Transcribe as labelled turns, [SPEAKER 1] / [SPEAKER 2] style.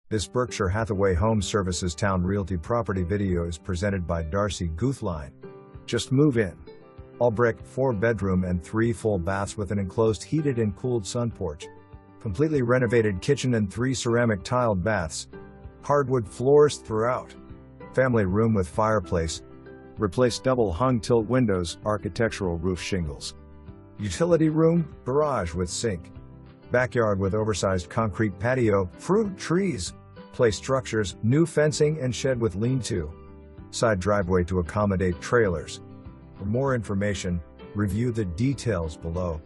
[SPEAKER 1] This Berkshire Hathaway Home Services Towne Realty property video is presented by Darcy Guethlein. Just move in. All brick, 4-bedroom and 3 full baths with an enclosed heated and cooled sun porch. Completely renovated kitchen and 3 ceramic tiled baths. Hardwood floors throughout. Family room with fireplace. Replace double hung tilt windows, architectural roof shingles. Utility room, garage with sink. Backyard with oversized concrete patio, fruit trees. Play structures, new fencing and shed with lean-to. Side driveway to accommodate trailers. For more information, review the details below.